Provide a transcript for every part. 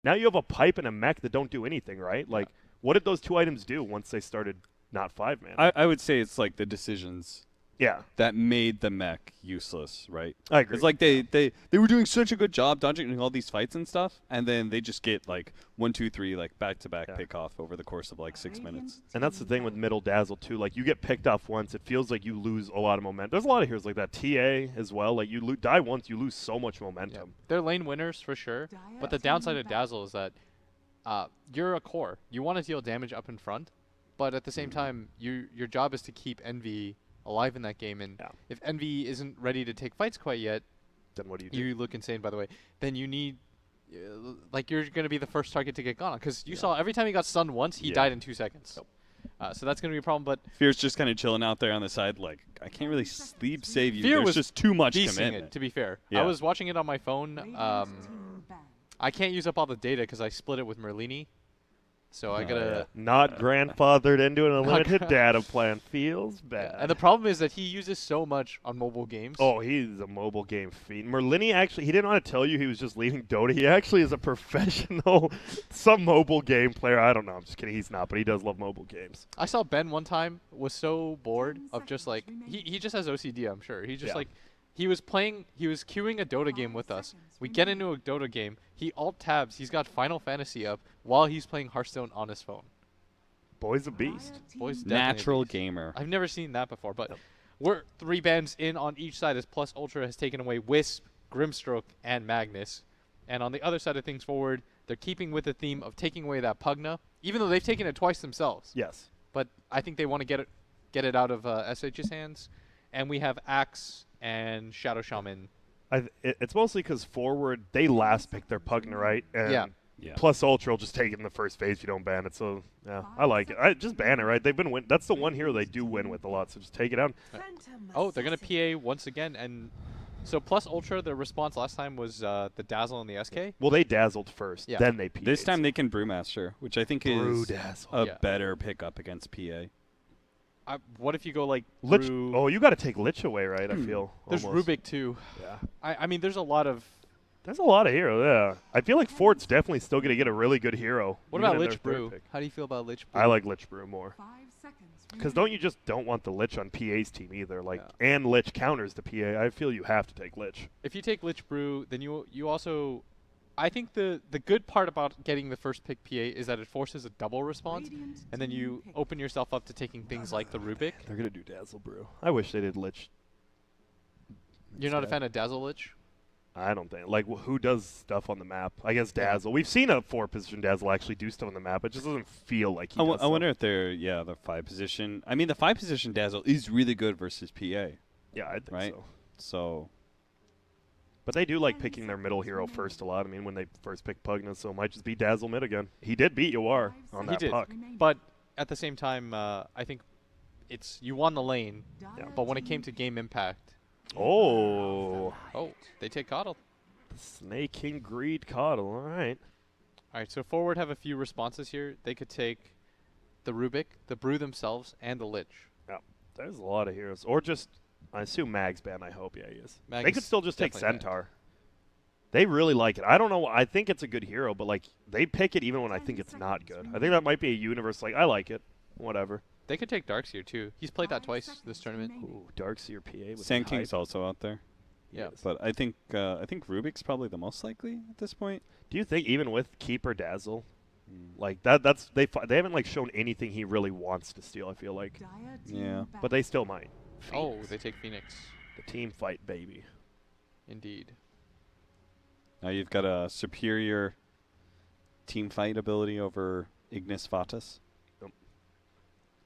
Now you have a pipe and a mech that don't do anything, right? Like, what did those 2 items do once they started not 5-man? I would say it's like the decisions Yeah. that made the mech useless, right? I agree. It's like they were doing such a good job dodging all these fights and stuff, and then they just get like 1, 2, 3 like back-to-back pick off over the course of like 6 minutes. And that's the thing with middle dazzle too. Like you get picked off once, it feels like you lose a lot of momentum. There's a lot of heroes like that. TA as well. Like you die once, you lose so much momentum. They're lane winners for sure, but the downside of dazzle is that you're a core. You want to deal damage up in front, but at the same time, your job is to keep Envy alive in that game. And if Envy isn't ready to take fights quite yet, then what do you do? You look insane, by the way. Then you need, like, you're going to be the first target to get gone on. Because you saw every time he got stunned once, he died in 2 seconds. So that's going to be a problem. But Fear's just kind of chilling out there on the side, like, I can't really sleep save you. Fear There's was just too much beasting commitment. it, to be fair. Yeah. I was watching it on my phone. I can't use up all the data because I split it with Merlini. So I gotta not grandfathered into an unlimited data plan. Feels bad. And the problem is that he uses so much on mobile games. Oh, he's a mobile game fiend. Merlini actually, he didn't want to tell you he was just leaving Dota. He actually is a professional, some mobile game player. I don't know. I'm just kidding. He's not, but he does love mobile games. I saw Ben one time was so bored of just like he just has OCD. I'm sure he just like. He was queuing a Dota game with us. We get into a Dota game. He alt tabs. He's got Final Fantasy up while he's playing Hearthstone on his phone. Boy's a beast. Boy's natural a beast. gamer. I've never seen that before, but we're 3 bans in on each side as Plus Ultra has taken away Wisp, Grimstroke, and Magnus. And on the other side of things forward, they're keeping with the theme of taking away that Pugna, even though they've taken it twice themselves. Yes. But I think they want to get it out of SH's hands. And we have Axe and Shadow Shaman. It's mostly because forward, they last pick their Pugna, right? And Plus Ultra will just take it in the first phase if you don't ban it. So, yeah, I like it. Just ban it, right? They've been that's the one hero they do win with a lot, so just take it out. Oh, they're going to PA once again. And so Plus Ultra, their response last time was the Dazzle and the SK. Well, they dazzled first, then they PA'd. This time they can Brewmaster, which I think is a better pickup against PA. What if you go like Lich? Oh, you got to take Lich away, right? I feel there's almost. Rubik too. Yeah. I mean, there's a lot of heroes. Yeah. I feel like Fort's definitely still going to get a really good hero. What about Lich Brew? How do you feel about Lich Brew? I like Lich Brew more. Because don't want the Lich on PA's team either. Like and Lich counters the PA. I feel you have to take Lich. If you take Lich Brew, then you also. I think the good part about getting the first pick PA is that it forces a double response, and then you open yourself up to taking things like the Rubik. They're going to do Dazzle Brew. I wish they did Lich. You're not a fan of Dazzle Lich? I don't think. Like, who does stuff on the map? I guess Dazzle. We've seen a 4-position Dazzle actually do stuff on the map. It just doesn't feel like he does I wonder if they're, the 5-position. I mean, the 5-position Dazzle is really good versus PA. Yeah, I think so. But they do like picking their middle hero first a lot. I mean, when they first pick Pugna, so it might just be Dazzle mid again. He did beat Yawar on that puck. But at the same time, I think you won the lane. Yeah. But when it came to game impact. Oh, they take Coddle. The Snake King Greed Coddle. All right. All right, so forward have a few responses here. They could take the Rubik, the Brew themselves, and the Lich. Yeah, there's a lot of heroes. Or just... I assume Mag's ban, I hope. Yeah, he is. Mag they could still just take Centaur. They really like it. I don't know. I think it's a good hero, but, like, they pick it even when I think it's not good. I think that might be a universe. Like, I like it. Whatever. They could take Darkseer, too. He's played that twice this tournament. Ooh, Darkseer PA. Sand King's also out there. Yeah. But I think Rubik's probably the most likely at this point. Do you think even with Keeper Dazzle, like, that's they haven't, like, shown anything he really wants to steal, I feel like. Yeah. But they still might. Oh, they take Phoenix. The team fight, baby. Indeed. Now you've got a superior team fight ability over Ignis Fatus. Yep.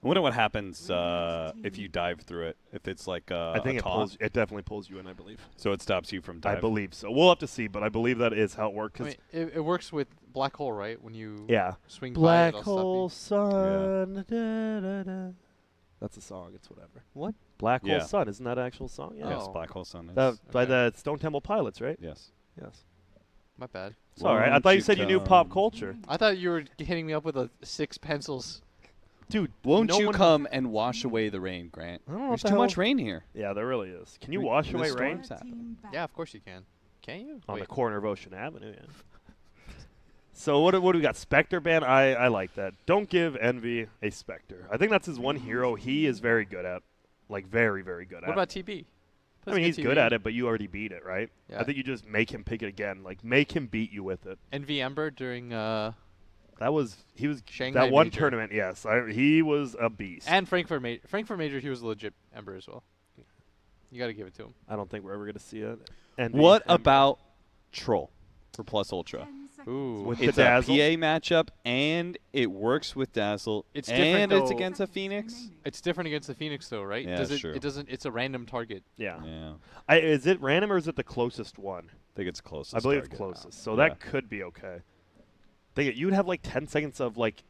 I wonder what happens if you dive through it. If it's like I think it definitely pulls you in, I believe. So it stops you from diving. I believe so. We'll have to see, but I believe that is how it works. I mean, it works with Black Hole, right? When you swing Black by, Hole Sun. Da, da, da. That's a song. It's whatever. What? Black Hole Sun. Isn't that an actual song? Yeah. Yes, Black Hole Sun is. By the Stone Temple Pilots, right? Yes. Yes. My bad. It's all right. I thought you said you knew pop culture. I thought you were hitting me up with 6 pencils. Dude, won't you come and wash away the rain, Grant? There's too much rain here. Yeah, there really is. Can you wash away rain? Yeah, of course you can. Can you? On the corner of Ocean Avenue, yeah. So what do we got? Spectre ban? I like that. Don't give Envy a Spectre. I think that's his one hero he is very good at. Like, very, very good at. What about TB? I mean, he's TB. good at it, but you already beat it, right? Yeah. I think you just make him pick it again. Like, make him beat you with it. Envy Ember during He was Shanghai that one Major. tournament, yes. He was a beast. And Frankfurt Major, he was a legit Ember as well. You got to give it to him. I don't think we're ever going to see it. Envy, What Ember. about Troll for Plus Ultra? Ooh. With It's the a Dazzle? PA matchup, and it works with Dazzle. It's and different, it's though. against a Phoenix. It's different against the Phoenix, though, right? Yeah, Does it? sure. It doesn't. It's a random target. Yeah. Yeah, Is it random or is it the closest one? I think it's closest. I believe it's target. closest. So Yeah. that could be okay. You'd have like 10 seconds of like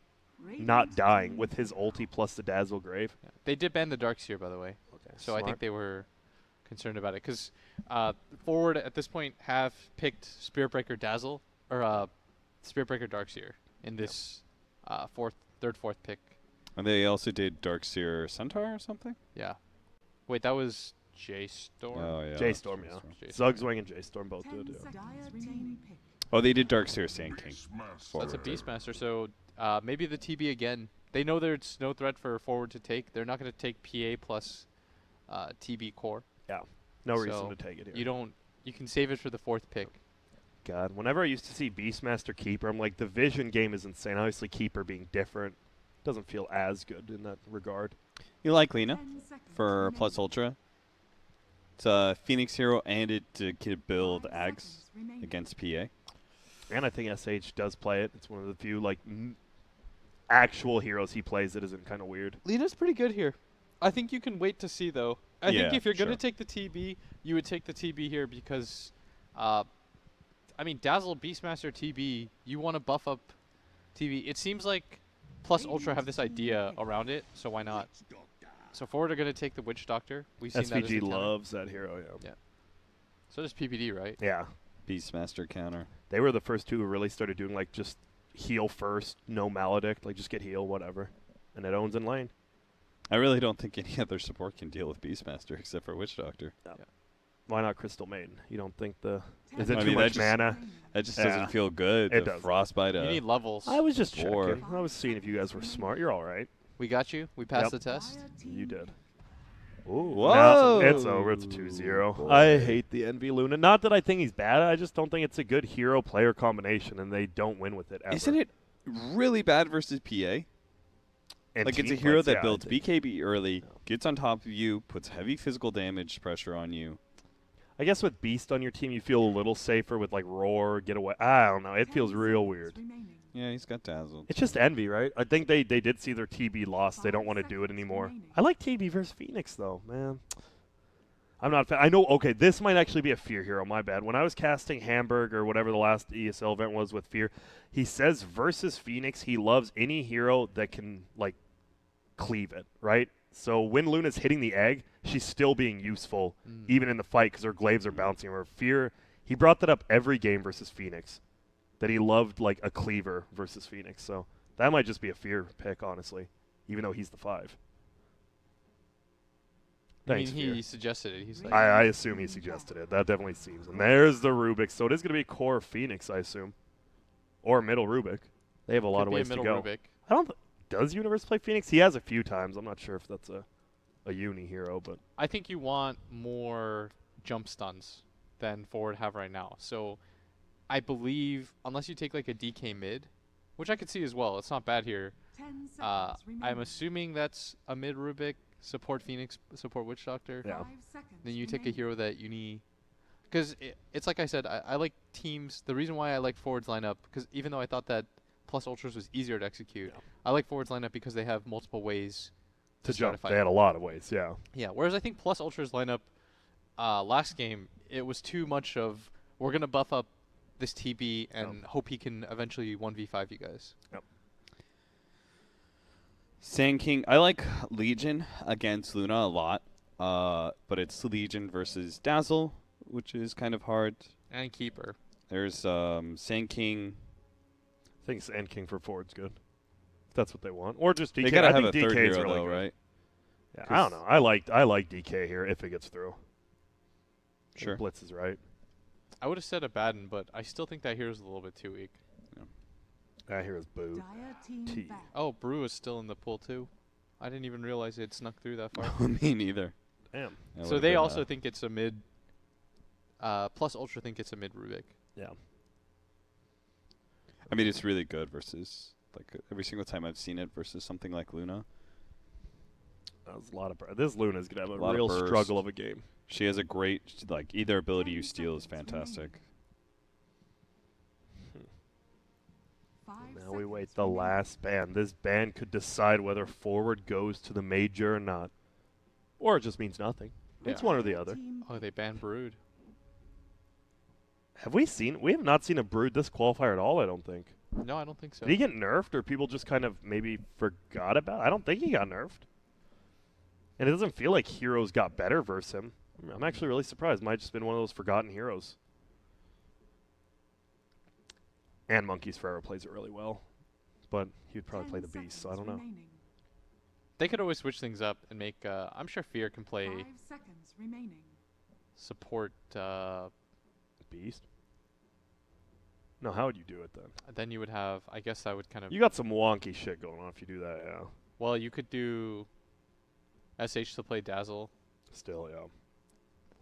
not dying with his ulti plus the Dazzle Grave. Yeah. They did ban the Darkseer, by the way. Okay. So I think they were concerned about it because forward at this point have picked Spiritbreaker Dazzle or Spiritbreaker Darkseer in this third, fourth pick. And they also did Darkseer Centaur or something. Yeah. Wait, that was J-Storm? Oh yeah. J-Storm, yeah. J-Storm. Zugzwing and J-Storm both did, yeah. Oh, they did Darkseer Sand King. That's a Beastmaster, so maybe the TB again. They know there's no threat for forward to take. They're not going to take PA plus TB core. Yeah. No reason So to take it here. You can save it for the fourth pick. God, whenever I used to see Beastmaster Keeper, I'm like, the Vision game is insane. Obviously, Keeper being different doesn't feel as good in that regard. You like Lena for Plus Ultra? It's a Phoenix hero, and it can build Ags against PA. And I think SH does play it. It's one of the few like actual heroes he plays that isn't kind of weird. Lena's pretty good here. I think you can wait to see, though. I think Yeah, if you're going to sure. take the TB, you would take the TB here because, I mean, Dazzle, Beastmaster, TB, you want to buff up TB. It seems like Plus Ultra have this idea around it, so why not? So forward are going to take the Witch Doctor. We've seen that as a SVG counter. loves that hero, yeah. Yeah. So does PPD, right? Yeah. Beastmaster counter. They were the first two who really started doing like just heal first, no maledict, like just get heal, whatever. And it owns in lane. I really don't think any other support can deal with Beastmaster except for Witch Doctor. Yeah. Why not Crystal Maiden? You don't think is it I too mean, much that just- mana? That just Yeah. doesn't feel good. It The doesn't. Frostbite. You need levels. I was just Or- checking. I was seeing if you guys were smart. You're all right. We got you. We passed Yep. the test. You did. Whoa. Now it's over. It's a 2-0. Boy. I hate the Envy Luna. Not that I think he's bad. I just don't think it's a good hero-player combination, and they don't win with it ever. Isn't it really bad versus PA? And Like, it's a team hero fights, that yeah, builds I think. BKB early, gets on top of you, puts heavy physical damage pressure on you. I guess with Beast on your team, you feel a little safer with, like, Roar, Get Away. I don't know. It feels real weird. Yeah, he's got dazzled. It's just Envy, right? I think they did see their TB lost. They don't want to do it anymore. I like TB versus Phoenix, though, man. I'm not. I know. Okay, this might actually be a Fear hero. My bad. When I was casting Hamburg or whatever the last ESL event was with Fear, he says versus Phoenix, he loves any hero that can like cleave it, right? So when Luna's hitting the egg, she's still being useful even in the fight because her glaives are bouncing. Or Fear, he brought that up every game versus Phoenix, that he loved like a cleaver versus Phoenix. So that might just be a Fear pick, honestly, even though he's the 5. I mean, Thanks, he Fear. suggested it. He's like, I assume he suggested it. That definitely seems. And there's the Rubik. So it is going to be core Phoenix, I assume, or middle Rubik. They have a lot could of be a ways to middle go. Rubik. I don't. Does Universe play Phoenix? He has a few times. I'm not sure if that's a uni hero, but I think you want more jump stuns than forward have right now. So I believe, unless you take like a DK mid, which I could see as well, it's not bad here. I'm assuming that's a mid Rubik, support Phoenix, support Witch Doctor. yeah. Then you take a hero that you need. Because it's like I said, I like teams. The reason why I like forwards lineup, because even though I thought that Plus Ultras was easier to execute, Yeah. I like forwards lineup because they have multiple ways To start a jump, fight. they had a lot of ways. Yeah. Yeah, whereas I think Plus Ultra's lineup last game, it was too much of, we're going to buff up this TB and hope he can eventually 1v5 you guys. Yep. Sand King, I like Legion against Luna a lot, but it's Legion versus Dazzle, which is kind of hard. And Keeper. There's Sand King. I think Sand King for forward's good. If that's what they want, or just DK. They gotta I have a think third DK is hero really though, good. right? Yeah, I don't know. I like DK here if it gets through. I think Sure. Blitz is right. I would have said a Baden, but I still think that hero's a little bit too weak. Here's Boo. T. Oh, Brew is still in the pool too. I didn't even realize it snuck through that far. Me neither. Damn. So they also think it's a mid. Plus Ultra think it's a mid Rubik. Yeah. I mean, it's really good versus like every single time I've seen it versus something like Luna. That was a lot of. This Luna's gonna have a real struggle of a game. She has a great either ability you steal is fantastic. Now we wait the last ban. This ban could decide whether forward goes to the major or not. Or it just means nothing. Yeah. It's one or the other. Oh, they banned Brood. Have we seen? We have not seen a Brood this qualifier at all, I don't think. No, I don't think so. Did he get nerfed or people just kind of maybe forgot about it? I don't think he got nerfed. And it doesn't feel like heroes got better versus him. I'm actually really surprised. Might have just been one of those forgotten heroes. And Monkey's Forever plays it really well. But he would probably play the Beast, so I don't know. They could always switch things up and make... I'm sure Fear can play... 5 seconds remaining. Support... Beast? No, how would you do it then? Then you would have... I guess I would kind of... You got some wonky shit going on if you do that, yeah. Well, you could do... SH to play Dazzle. Still, yeah.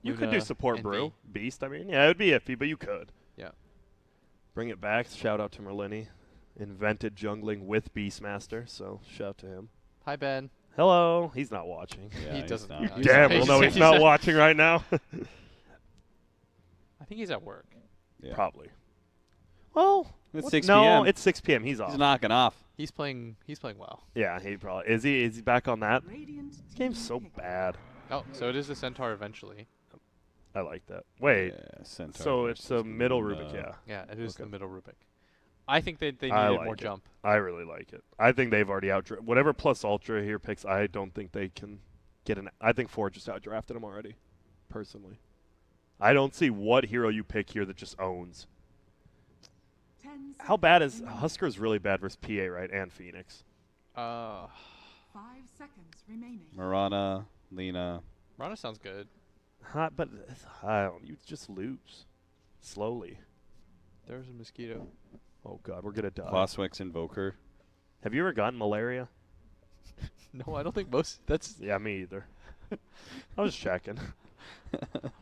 You could do support Brew. Beast, I mean. Yeah, it would be iffy, but you could. Yeah. Bring it back. Shout out to Merlini. Invented jungling with Beastmaster, so shout out to him. Hi, Ben. Hello. He's not watching. Yeah, he doesn't. You damn well know he's not watching right now. I think he's at work. Yeah. Probably. Well, it's 6 p.m. No, it's 6 p.m. He's off. He's knocking off. He's playing well. Yeah, he probably is. Is he back on that? This game's so bad. Oh, so it is the Centaur eventually. I like that. Wait, yeah, Centaur so it's a middle Rubik, yeah. Yeah, it is the middle Rubik. I think they needed more jump. I really like it. I think they've already outdrafted whatever plus Ultra here picks. I don't think they can get an. I think Ford just outdrafted him already, personally. I don't see what hero you pick here that just owns. How bad is Husker's really bad versus PA, right? And Phoenix. 5 seconds remaining. Mirana, Lena. Mirana sounds good. But I don't. You just lose slowly. There's a mosquito. Oh God, we're gonna die. Closswick's Invoker. Have you ever gotten malaria? No, I don't think most. That's yeah, me either. I was checking.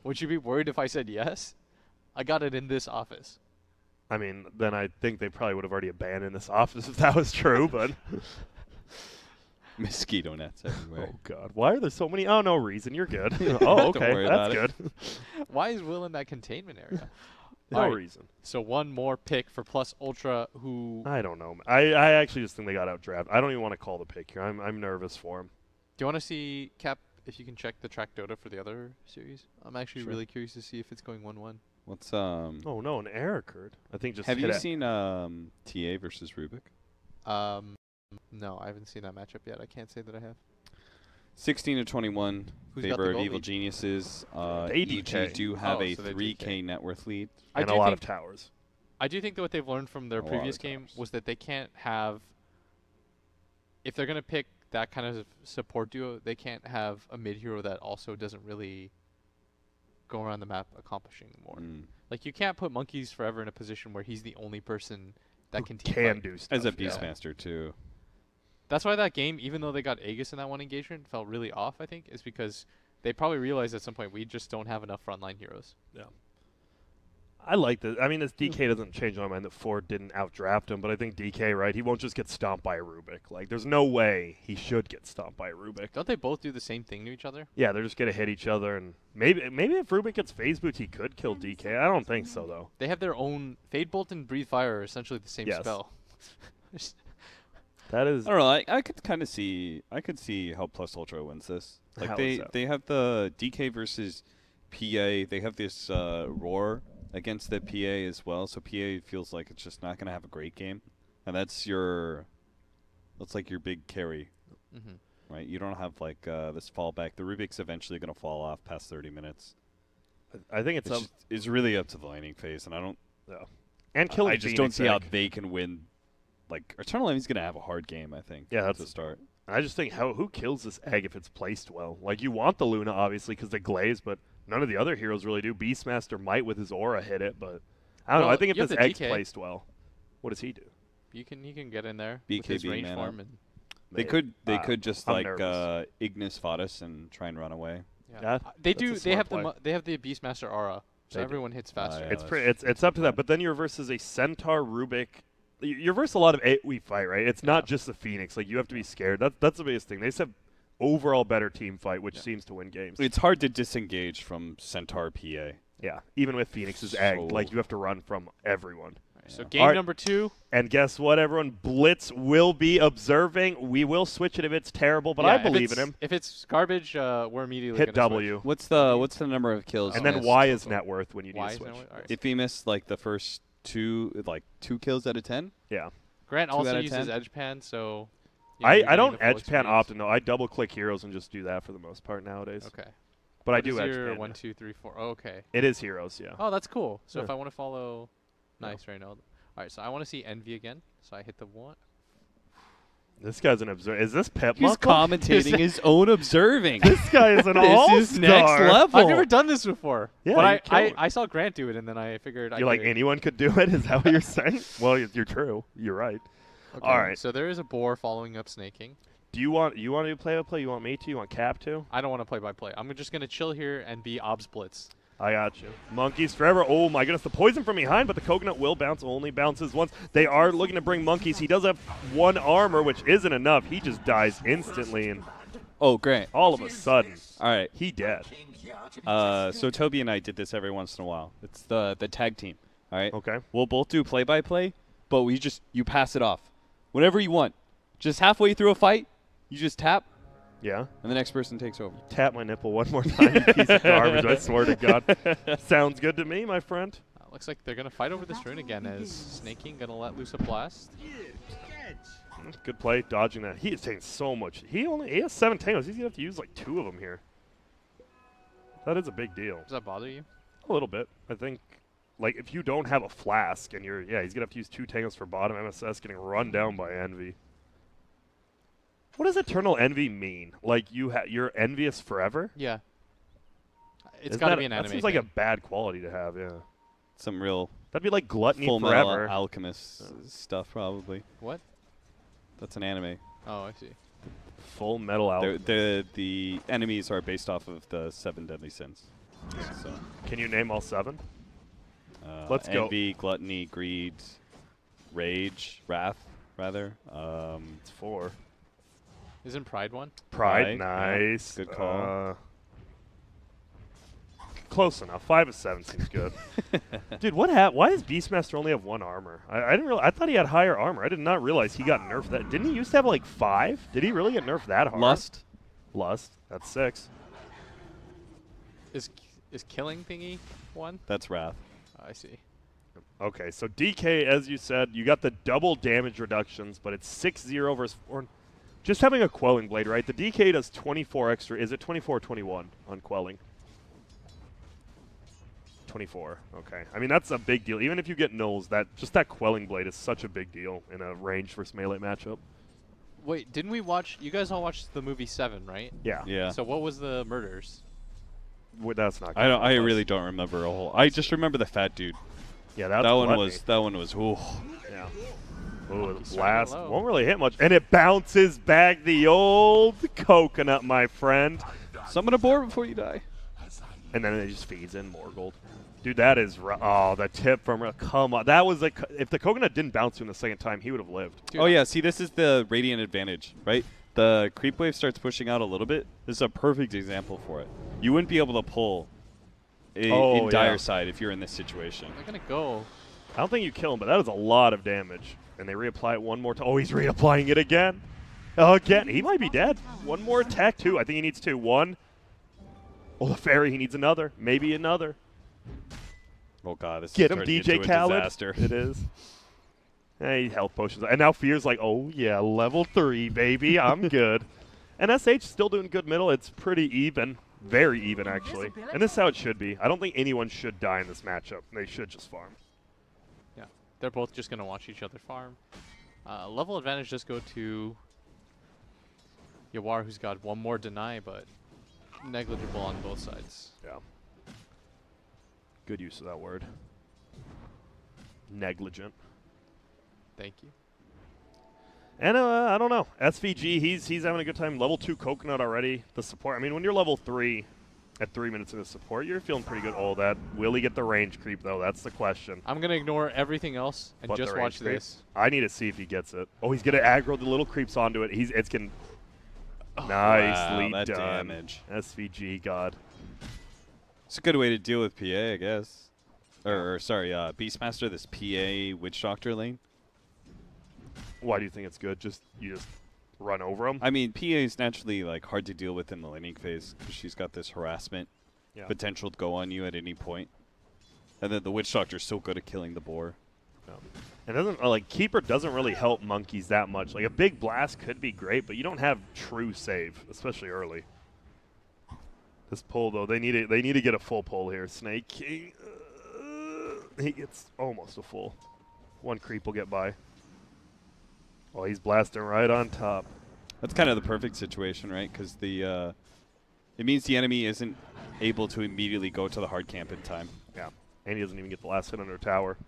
Would you be worried if I said yes? I got it in this office. I mean, then I think they probably would have already abandoned this office if that was true, but... Mosquito nets everywhere. Oh, God. Why are there so many? Oh, no reason. You're good. Oh, okay. That's good. Why is Will in that containment area? No reason. So one more pick for Plus Ultra who... I don't know. I actually just think they got outdrafted. I don't even want to call the pick here. I'm nervous for him. Do you want to see, Cap, if you can check the track Dota for the other series? I'm actually really curious to see if it's going 1-1. What's Oh no, an error occurred. I think just. Have you seen TA versus Rubik? No, I haven't seen that matchup yet. I can't say that I have. 16-21 favor of Evil Geniuses. EG do have a 3K net worth lead and a lot of towers. I do think that what they've learned from their previous game was that they can't have. If they're gonna pick that kind of support duo, they can't have a mid hero that also doesn't really go around the map accomplishing more. Like you can't put Monkeys Forever in a position where he's the only person that can do stuff. As a Beastmaster too. That's why that game, even though they got Aegis in that one engagement, felt really off, I think, is because they probably realized at some point we just don't have enough frontline heroes. Yeah. I like this. I mean, this DK doesn't change my mind that Ford didn't outdraft him, but I think DK, right, he won't just get stomped by a Rubik. Like, there's no way he should get stomped by a Rubik. Don't they both do the same thing to each other? Yeah, they're just going to hit each other, and maybe if Rubik gets Phase Boot, he could kill DK. I don't think so, though. They have their own... Fade Bolt and Breathe Fire are essentially the same spell. That is... I don't know, I could kind of see... I could see how Plus Ultra wins this. Like, they have the DK versus PA. They have this Roar against the PA as well, so PA feels like it's just not going to have a great game. And that's like your big carry, right? You don't have like this fallback. The Rubik's eventually going to fall off past 30 minutes. I think it's really up to the laning phase, and I don't... Yeah. And killing I just don't see how they can win. Like, Eternal Enemy's going to have a hard game, I think, that's to start. I just think, who kills this egg if it's placed well? Like, you want the Luna, obviously, because they glaze, but none of the other heroes really do. Beastmaster might, with his aura, hit it, but I don't know. I think if this egg's placed well, what does he do? He can get in there BKB with his range mana. form. And They could just I'm like nervous. Ignis Vadis and try and run away. yeah. They have the Beastmaster aura, so They everyone hits faster. yeah. It's it's up to that. But then your versus a Centaur Rubik. Your versus a lot of we fight, right? It's not just the Phoenix. Like you have to be scared. That's the biggest thing. They just have overall better team fight, which seems to win games. It's hard to disengage from Centaur PA. Yeah, even with Phoenix's egg, like you have to run from everyone. So game number 2. And guess what, everyone? Blitz will be observing. We will switch it if it's terrible, but I believe in him. If it's garbage, we're immediately hit gonna W. What's the number of kills? And then missed? Y is net worth when you do Y is switch. net worth? All right. If he missed like the first 2 kills out of 10. Yeah. Grant 2 also out of uses 10? edge pan, so. you know, you're I getting don't the full edge pan experience. often though. I double click heroes and just do that for the most part nowadays. Okay. But I What do is edge your pan. 1, 2, 3, 4. Oh, okay. It is heroes, yeah. Oh, that's cool. So Yeah. if I want to follow, nice right now. All right, so I want to see Envy again. So I hit the 1. This guy's an observer. Is this Pep He's Muscle? commentating his own observing. This guy is an all-star. This is next level. I've never done this before. Yeah, but you killed it. I saw Grant do it, and then I figured You're like, anyone could do it? Is that what you're saying? Well, you're true. You're right. Okay, All right. So there is a boar following up snaking. Do you want to do play-by-play? You want me to? You want Cap to? I don't want to play by play. I'm just gonna chill here and be obs blitz. I got you. Monkeys forever. Oh my goodness, the poison from behind, but the coconut will bounce. Only bounces once. They are looking to bring monkeys. He does have 1 armor, which isn't enough. He just dies instantly, and Oh, Grant. all of a sudden, All right. he dead. So Toby and I did this every once in a while. It's the tag team. All right. Okay. We'll both do play-by-play, but you pass it off whenever you want. Just halfway through a fight, you just tap, Yeah. and the next person takes over. Tap my nipple one more time, you piece of garbage. I swear to God. Sounds good to me, my friend. Looks like they're gonna fight over this rune again. As snaking gonna let loose a blast. Good play, dodging that. He is taking so much. He has 7 tangos. He's gonna have to use like 2 of them here. That is a big deal. Does that bother you? A little bit. I think, like, if you don't have a flask and he's gonna have to use 2 tangos for bottom. MSS getting run down by Envy. What does Eternal Envy mean? Like you're envious forever? Yeah. It's Isn't gotta that- be an anime. That seems like a thing. bad quality to have. Yeah. Some real That'd be like Gluttony Full Metal Forever. Alchemist stuff, probably. What? That's an anime. Oh, I see. Full Metal Alchemist. The enemies are based off of the 7 deadly sins. So, Can you name all 7? Let's go. Envy, gluttony, greed, rage, wrath, rather. It's 4. Isn't Pride one? Pride, Pride, yeah. nice. Good call. Close enough. 5 of 7 seems good. Dude, what happened? Why does Beastmaster only have 1 armor? I didn't realize. I thought he had higher armor. I did not realize he got nerfed that. Didn't he used to have like 5? Did he really get nerfed that hard? Lust. Lust. That's 6. Is killing thingy one? That's wrath. I see. Okay, so DK, as you said, you got the double damage reductions, but it's 6-0 versus 4. Just having a quelling blade, right? The DK does 24 extra. Is it 24 or 21 on quelling? 24. Okay. I mean, that's a big deal. Even if you get nulls, that quelling blade is such a big deal in a range versus melee matchup. Wait, didn't we watch? You guys all watched the movie 7, right? Yeah. Yeah. So what was the murders? Well, that's not. I don't. I good. really don't remember a whole. I just remember the fat dude. Yeah, that's That one gluttony. was. Ooh. Yeah. Ooh, Monkey starting last low. won't really hit much, and it bounces back the old coconut, my friend. Summon a boar before you die. And then it just feeds in more gold. Dude, that is the tip from come on. That was if the coconut didn't bounce to him the second time, he would have lived. Dude, Oh yeah, see, this is the radiant advantage, right? The creep wave starts pushing out a little bit. This is a perfect example for it. You wouldn't be able to pull in dire side if you're in this situation. They're gonna go. I don't think you kill him, but that is a lot of damage. And they reapply it one more time. Oh, he's reapplying it again. Again, he might be dead. One more attack, 2. I think he needs 2. 1. Oh, the fairy, he needs another. Maybe another. Oh god, this Get is him, turning DJ into a Khaled. disaster. It is. Hey, health potions. And now Fear's like, oh, yeah, level 3, baby. I'm good. And SH still doing good middle. It's pretty even. Very even, actually. And this is how it should be. I don't think anyone should die in this matchup. They should just farm. Yeah, they're both just gonna watch each other farm. Level advantage does go to Yawar, who's got 1 more deny, but negligible on both sides. Yeah. Good use of that word. Negligent. Thank you. And I don't know. SVG, he's having a good time. Level 2 Coconut already. The support. I mean, when you're level 3 at 3 minutes into support, you're feeling pretty good. Oh, that. Will he get the range creep, though? That's the question. I'm going to ignore everything else and just watch this. I need to see if he gets it. Oh, he's going to aggro the little creeps onto it. It's getting nicely that done. Damage. SVG, God. It's a good way to deal with PA, I guess. Or sorry, Beastmaster, this PA Witch Doctor lane. Why do you think it's good? You just run over him? I mean, PA is naturally like hard to deal with in the laning phase because she's got this harassment potential to go on you at any point. And then the Witch Doctor's so good at killing the boar. It doesn't like Keeper doesn't really help monkeys that much. Like a big blast could be great, but you don't have true save, especially early. This pull though, they need to get a full pull here. Snake King, he gets almost a full. One creep will get by. Oh, he's blasting right on top. That's kind of the perfect situation, right? Because it means the enemy isn't able to immediately go to the hard camp in time. Yeah, and he doesn't even get the last hit under tower.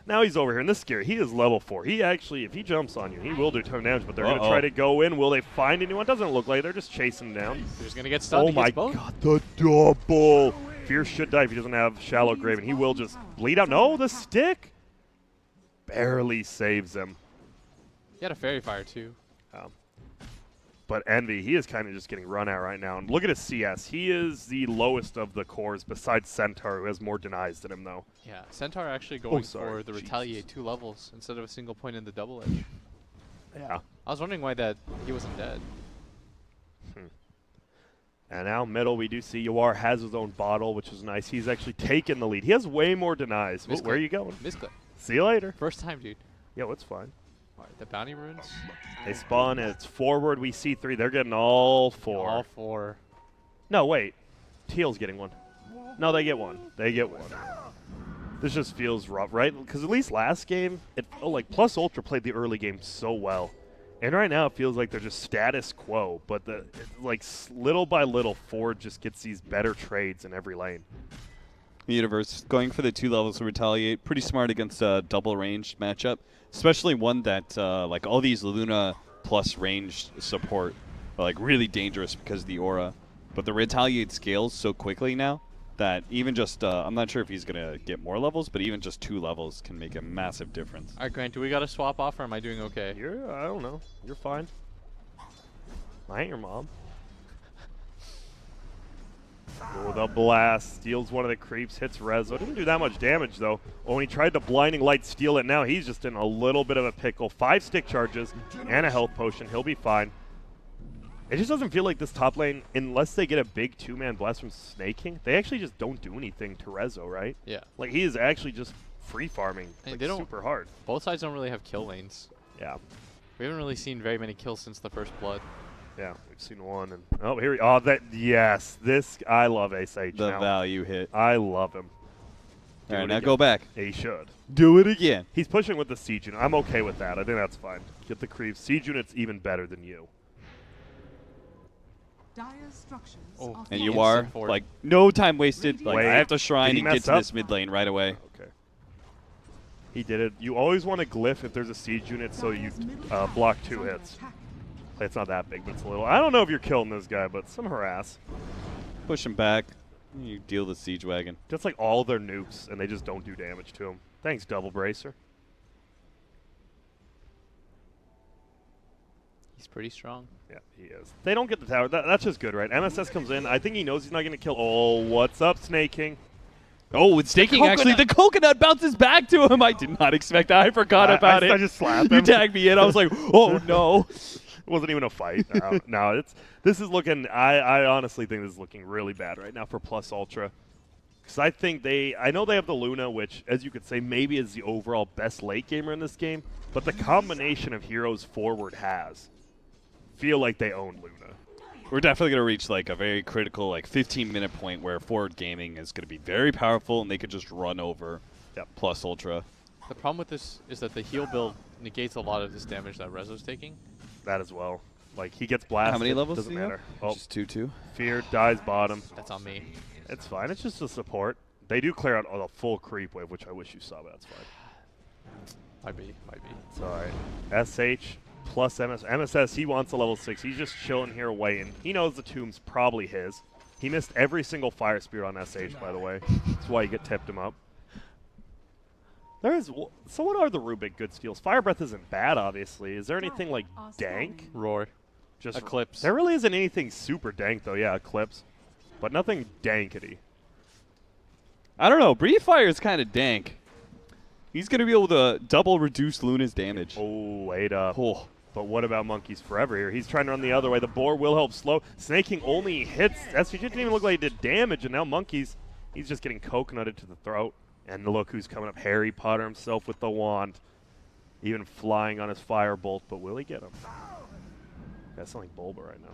Now he's over here, and this is scary. He is level 4. He actually, if he jumps on you, he will do ton damage, but they're going to try to go in. Will they find anyone? Doesn't look like. They're just chasing him down. He's going to get stunned. Oh my god, the double. Fierce should die if he doesn't have Shallow Grave, and he will just bleed out. No, the stick barely saves him. He had a Fairy Fire, too. But Envy, he is kind of just getting run out right now. And look at his CS. He is the lowest of the cores besides Centaur, who has more denies than him, though. Yeah, Centaur actually going for the Retaliate 2 levels instead of a single point in the double edge. Yeah. I was wondering why he wasn't dead. And now middle, we do see Yawar has his own bottle, which is nice. He's actually taken the lead. He has way more denies. Where are you going? Misclick. See you later. First time, dude. Yo, it's fine. All right, the bounty runes. They spawn, and it's forward. We see 3. They're getting all 4. All 4. No, wait. Teal's getting 1. No, they get 1. They get 1. This just feels rough, right? Because at least last game, like Plus Ultra played the early game so well. And right now it feels like they're just status quo. But like little by little, Ford just gets these better trades in every lane. Universe going for the 2 levels of Retaliate. Pretty smart against a double ranged matchup. Especially one that, like, all these Luna plus ranged support are, like, really dangerous because of the aura. But the Retaliate scales so quickly now that even just, I'm not sure if he's going to get more levels, but even just 2 levels can make a massive difference. All right, Grant, do we got to swap off, or am I doing okay? I don't know. You're fine. I ain't your mom. Oh, the blast. Steals one of the creeps, hits Rezo. Didn't do that much damage, though. Oh, when he tried to Blinding Light steal it now, he's just in a little bit of a pickle. 5 stick charges and a health potion. He'll be fine. It just doesn't feel like this top lane, unless they get a big 2-man blast from Snake King, they actually just don't do anything to Rezo, right? Yeah. Like, he is actually just free farming like, super hard. Both sides don't really have kill lanes. Yeah. We haven't really seen very many kills since the first blood. Yeah, we've seen 1. And oh, here we yes. I love Ace H The now. value hit. I love him. All right, now go back. He should. Do it again. He's pushing with the Siege Unit. I'm okay with that. I think that's fine. Get the creeps. Siege Unit's even better than you. And you are, like, no time wasted. Like, I have to shrine and get to this mid lane right away. Okay. He did it. You always want to glyph if there's a Siege Unit so you block 2 hits. It's not that big, but it's a little. I don't know if you're killing this guy, but some harass. Push him back. You deal the Siege Wagon. Just like all their nukes, and they just don't do damage to him. Thanks, Double Bracer. He's pretty strong. Yeah, he is. They don't get the tower. That's just good, right? MSS comes in. I think he knows he's not going to kill. Oh, what's up, Snake King? Oh, it's Snaking actually. The coconut bounces back to him. I did not expect that. I forgot about it. I just slapped him. You tagged me in. I was like, oh, no. It wasn't even a fight. No, this is looking. I honestly think this is looking really bad right now for Plus Ultra, because I think I know they have the Luna, which, as you could say, maybe is the overall best late gamer in this game. But the combination of heroes forward feel like they own Luna. We're definitely going to reach like a very critical 15-minute point where forward gaming is going to be very powerful, and they could just run over Plus Ultra. The problem with this is that the heal build negates a lot of this damage that Rezo's taking. That as well. Like, he gets blasted. How many levels doesn't matter. Oh, just 2-2. Fear dies bottom. That's on me. It's fine. It's just a support. They do clear out the full creep wave, which I wish you saw, but that's fine. Might be. It's all right. SH plus MSS, he wants a level 6. He's just chilling here waiting. He knows the tomb's probably his. He missed every single Fire Spirit on SH, by the way. That's why you get tipped him up. So what are the Rubik good steals? Fire Breath isn't bad, obviously. Is there anything like dank? Roar. Just Eclipse. There really isn't anything super dank, though. Yeah, Eclipse. But nothing dankety. I don't know. Breathe Fire is kind of dank. He's going to be able to double reduce Luna's damage. Oh, wait up. Oh. But what about Monkeys Forever here? He's trying to run the other way. The boar will help slow. Snaking only hits. SVG didn't even look like he did damage, and now Monkeys, he's just getting coconutted to the throat. And look who's coming up. Harry Potter himself with the wand. Even flying on his firebolt. But will he get him? That's something like Bulba right now.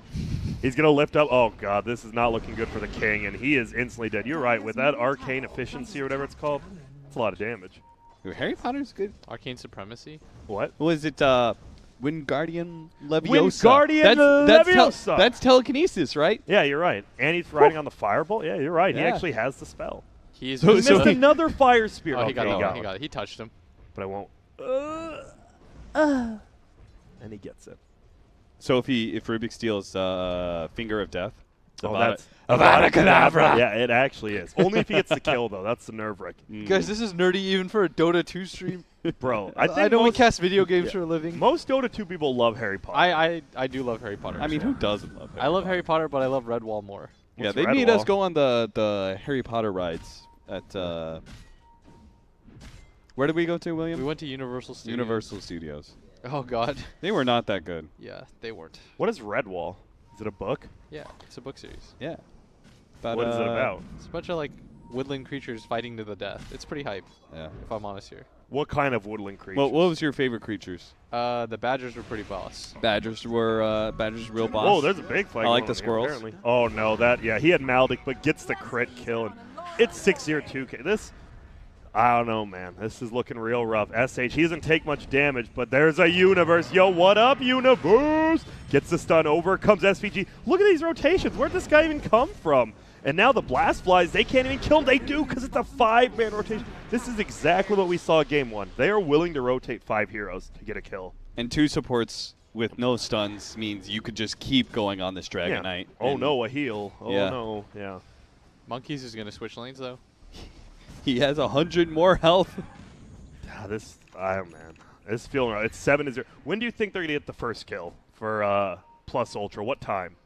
He's going to lift up. Oh, God. This is not looking good for the king. And he is instantly dead. You're right. With that arcane efficiency or whatever it's called, it's a lot of damage. Ooh, Harry Potter's good. Arcane Supremacy? What? Was it Wingardium Leviosa? Wingardium Leviosa. That's telekinesis, right? Yeah, you're right. And he's riding on the firebolt. Yeah, you're right. Yeah. He actually has the spell. He missed another Fire Spirit. Oh, he got it. He got it. He touched him. But I won't. And he gets it. So if Rubik steals Finger of Death, that's Avada Kedavra. Yeah, it actually is. Only if he gets the kill, though. That's the nerve-wracking. Guys, this is nerdy even for a Dota 2 stream. Bro, I know we cast video games for a living. Most Dota 2 people love Harry Potter. I do love Harry Potter. I mean, who doesn't love Harry I love Harry Potter, but I love Redwall more. Yeah, they made us go on the Harry Potter rides at where did we go to, William? We went to Universal Studios. Universal Studios. Oh, God. They were not that good. Yeah, they weren't. What is Redwall? Is it a book? Yeah, it's a book series. Yeah. But, what is it about? It's a bunch of, like, woodland creatures fighting to the death. It's pretty hype, if I'm honest here. What kind of woodland creatures? Well, what was your favorite creatures? The badgers were pretty boss. Badgers were real boss. Oh, there's a big fight. I like the squirrels. Here, oh, no, he had Maldic, but gets the crit kill. And it's 6-0-2K. This, I don't know, man. This is looking real rough. SH, he doesn't take much damage, but there's a Universe. Yo, what up, Universe? Gets the stun over, comes SVG. Look at these rotations. Where'd this guy even come from? And now the Blast Flies, they can't even kill him. They do because it's a 5-man rotation. This is exactly what we saw game 1. They are willing to rotate 5 heroes to get a kill. And 2 supports with no stuns means you could just keep going on this Dragon Knight. Oh, no, a heal. Oh, no. Yeah. Monkeys is going to switch lanes, though. He has 100 more health. Man. This is feeling right. It's 7-0. When do you think they're going to get the first kill for Plus Ultra? What time?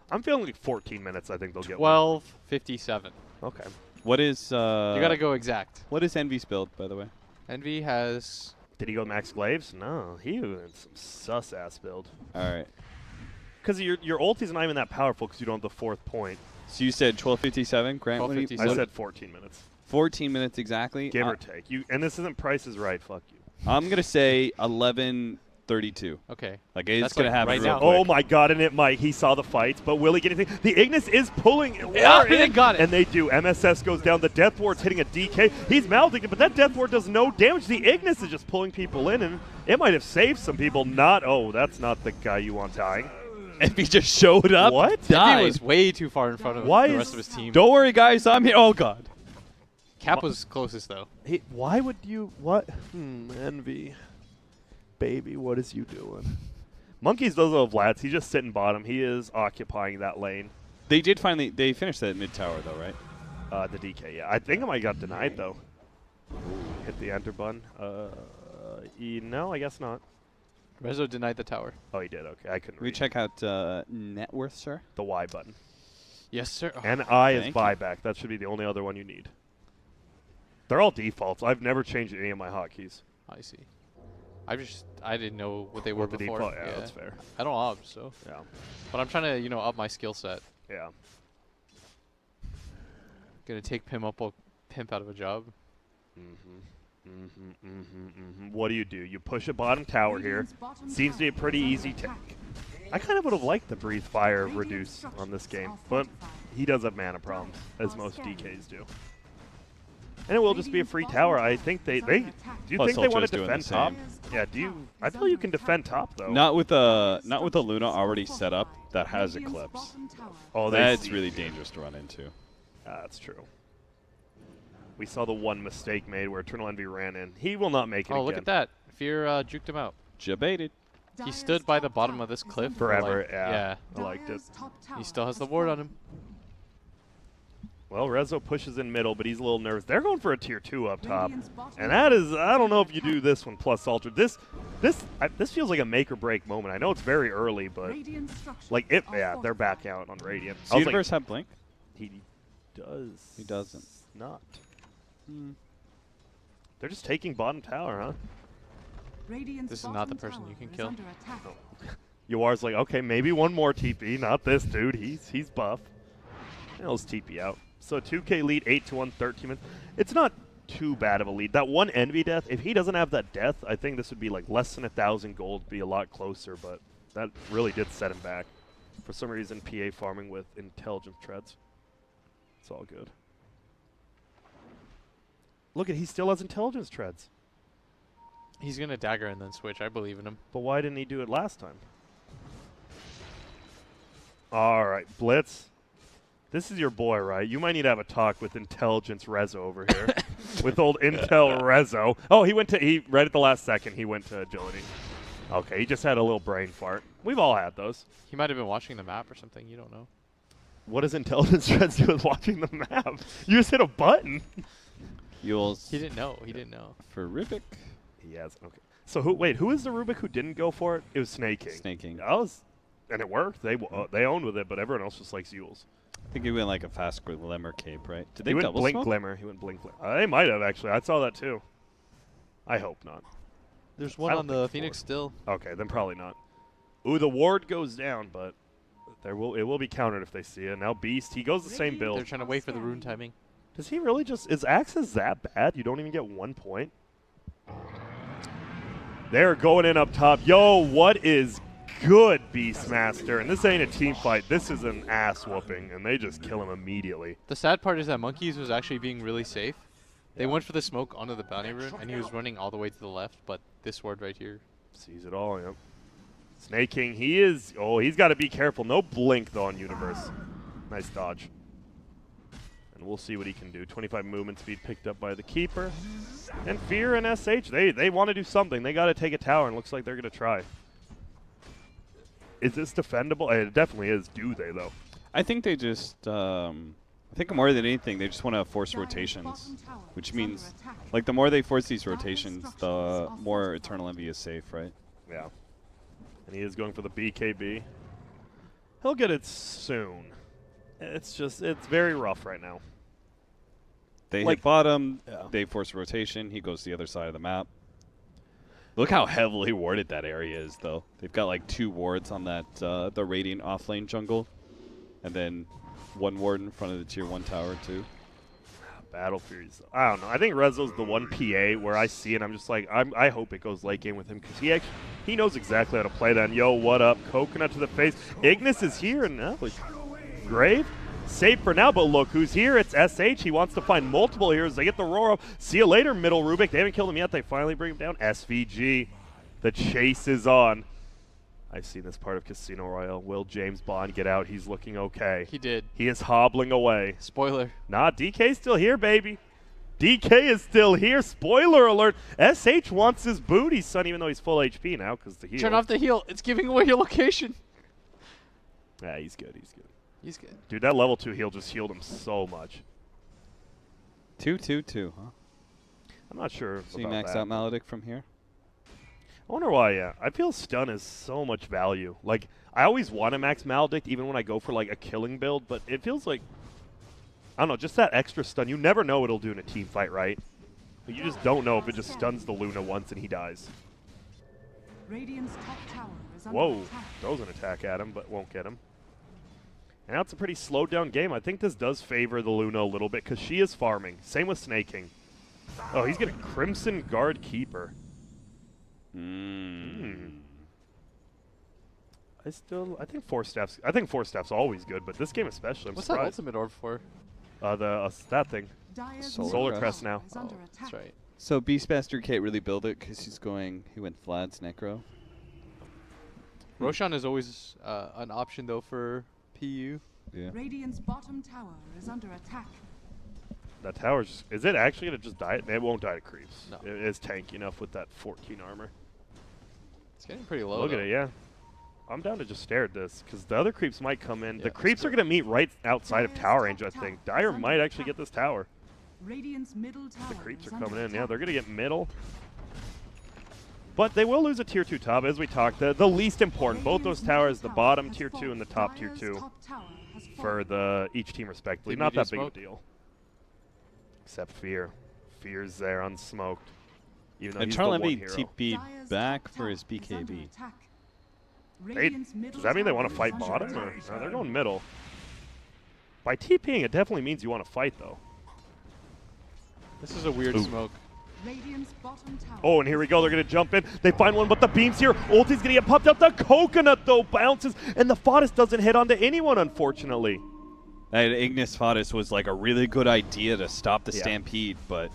I'm feeling like 14 minutes. I think they'll get 12:57. Okay. What is? You gotta go exact. What is Envy's build, by the way? Envy has. Did he go Max Glaives? No, he was some sus ass build. All right. Because your ulti's not even that powerful because you don't have the 4th point. So you said 12:57, Grant. 12:57. I said 14 minutes. 14 minutes exactly. Give or take. And this isn't Price is Right. Fuck you. I'm gonna say 11:32. Okay. Like it's gonna happen right real now. quick. Oh my God! And it might. He saw the fights, but will he get anything? The Ignis is pulling. Yeah, they got it. And they do. MSS goes down. The Death Ward's hitting a DK. He's mouthing, but that Death Ward does no damage. The Ignis is just pulling people in, and it might have saved some people. That's not the guy you want dying. Envy just showed up. What? Envy was way too far in front of the rest of his team. Don't worry, guys. I'm here. Oh God. Cap was closest though. Hey, why would you? What? Envy. Baby, what is you doing? Monkeys doesn't have Vlads. He's just sitting bottom. He is occupying that lane. They did finally. They finished that mid tower though, right? The DK, yeah. I think I might got denied though. Hit the enter button. No, I guess not. Rezo denied the tower. Oh, he did. Okay, I couldn't Can we read. check out net worth, sir? The Y button. Yes, sir. Oh, And I is thank you. buyback. That should be the only other one you need. They're all defaults. I've never changed any of my hotkeys. I see. I didn't know what they were the before. default, yeah, that's fair. I don't ob, so. Yeah. But I'm trying to, up my skill set. Yeah. Gonna take Pimp out of a job. What do? You push a bottom tower here. Seems to be a pretty easy take. I kind of would have liked the Breathe Fire reduce on this game, but he does have mana problems, as most DKs do. And it will just be a free tower. I think do you think they want to defend top? Yeah, I feel you can defend top though. Not with a Luna already set up that has Eclipse. Oh, that's really dangerous to run into. That's true. We saw the one mistake made where Eternal Envy ran in. He will not make it again. Oh, look at that. Fear juked him out. Jebaited. He stood by the bottom of this cliff forever. Like, yeah, I liked it. He still has the ward on him. Well, Rezo pushes in middle, but he's a little nervous. They're going for a tier 2 up top, and that is, I don't know if you do this one plus Ultra. This feels like a make or break moment. I know it's very early, but like they're back out on Radiant. Does Universe have Blink? He does. He doesn't. Not. They're just taking bottom tower, huh? This is not the person you can kill. Oh. Yuar's like, okay, maybe one more TP. Not this dude. He's buff. And let's TP out. So 2K lead, 8-1, 13 minutes. It's not too bad of a lead. That one Envy death, if he doesn't have that death, I think this would be like less than 1,000 gold, be a lot closer, but that really did set him back. For some reason, PA farming with intelligence treads. It's all good. Look at, he still has intelligence treads. He's going to dagger and then switch. I believe in him. But why didn't he do it last time? All right, Blitz. This is your boy, right? You might need to have a talk with Intelligence Rezo over here. With old Intel Rezo. Oh, he right at the last second, he went to agility. Okay, he just had a little brain fart. We've all had those. He might have been watching the map or something. You don't know. What does Intelligence Treads do with watching the map? You just hit a button. Yules. He didn't know. He didn't know. For Rubik. He has. Okay. So who is the Rubik who didn't go for it? It was Snake King. Snake King. And it worked. They owned with it, but everyone else just likes Yules. I think he went like a fast Glimmer cape, right? Did he they went double Blink smoke? Glimmer. He went Blink Glimmer. They might have, actually. I saw that, too. I hope not. There's one on the Phoenix still. Okay, then probably not. Ooh, the ward goes down, but it will be countered if they see it. Now Beast, he goes the same build. They're trying to wait for the rune timing. Does he really just... Is Access that bad? You don't even get 1 point? They're going in up top. Yo, what is good, Beastmaster? And this ain't a team fight. This is an ass whooping, and they just kill him immediately. The sad part is that Monkeys was actually being really safe. They went for the smoke onto the bounty rune, and he was running all the way to the left, but this ward right here sees it all, yep. Snake King, he's got to be careful. No blink, though, on Universe. Nice dodge. And we'll see what he can do. 25 movement speed picked up by the Keeper. And Fear and SH, they want to do something. They got to take a tower, and looks like they're going to try. Is this defendable? It definitely is. Do they, though? I think they just... I think more than anything, they just want to force rotations, which means, like, the more they force these rotations, the more Eternal Envy is safe, right? Yeah. And he is going for the BKB. He'll get it soon. It's very rough right now. They hit bottom, they force rotation, he goes to the other side of the map. Look how heavily warded that area is, though. They've got, like, 2 wards on that, the Radiant offlane jungle, and then 1 ward in front of the tier 1 tower, too. Battle Furies. I don't know. I think Rezo's the one PA where I see it, I'm just like, I hope it goes late game with him, because he knows exactly how to play that. And yo, what up? Coconut to the face. Ignis is here, and now Grave. Safe for now, but look who's here. It's SH. He wants to find multiple heroes. They get the roar up. See you later, middle Rubik. They haven't killed him yet. They finally bring him down. SVG. The chase is on. I've seen this part of Casino Royale. Will James Bond get out? He's looking okay. He did. He is hobbling away. Spoiler. Nah, DK's still here, baby. DK is still here. Spoiler alert. SH wants his booty, son, even though he's full HP now because the heal. Turn off the heal. It's giving away your location. Yeah, he's good. He's good. He's good. Dude, that level 2 heal just healed him so much. 2-2-2, huh? I'm not sure. So you max out Maledict from here? I wonder why, yeah. I feel stun is so much value. Like, I always want to max Maledict even when I go for, like, a killing build, but it feels like, I don't know, just that extra stun. You never know what it'll do in a team fight, right? But you just don't know if it just stuns the Luna once and he dies. Whoa, throws an attack at him, but won't get him. And now it's a pretty slowed down game. I think this does favor the Luna a little bit because she is farming. Same with Snake King. Oh, he's getting Crimson Guard Keeper. I think Force Staff's always good, but this game especially. What's that ultimate orb for? That thing. Solar Crest now. Oh, that's right. So Beastmaster can't really build it because he went Vlad's Necro. Roshan is always an option though for PU. Yeah. Radiant's bottom tower is under attack. That tower's just, is it actually gonna just die? It won't die to creeps. No. It is tanky enough with that 14 armor. It's getting pretty low. Look at it, yeah. I'm down to just stare at this because the other creeps might come in. Yeah, the creeps are going to meet right outside of tower range, I think. Dire might actually get this tower. The creeps are coming in. Yeah, they're going to get middle. But they will lose a tier 2 top, as we talked. The least important, both those towers, the bottom tier 2 and the top tier 2 for each team respectively. Not that big of a deal. Except Fear. Fear's there unsmoked. Even though he's the one hero. TP back for his BKB. Does that mean they want to fight bottom? Or? No, they're going middle. By TPing, it definitely means you want to fight, though. This is a weird smoke. Oh, and here we go. They're going to jump in. They find one, but the beam's here. Ulti's going to get popped out. The coconut, though, bounces, and the Fodus doesn't hit onto anyone, unfortunately. That Ignis Fodus was like a really good idea to stop the Stampede, but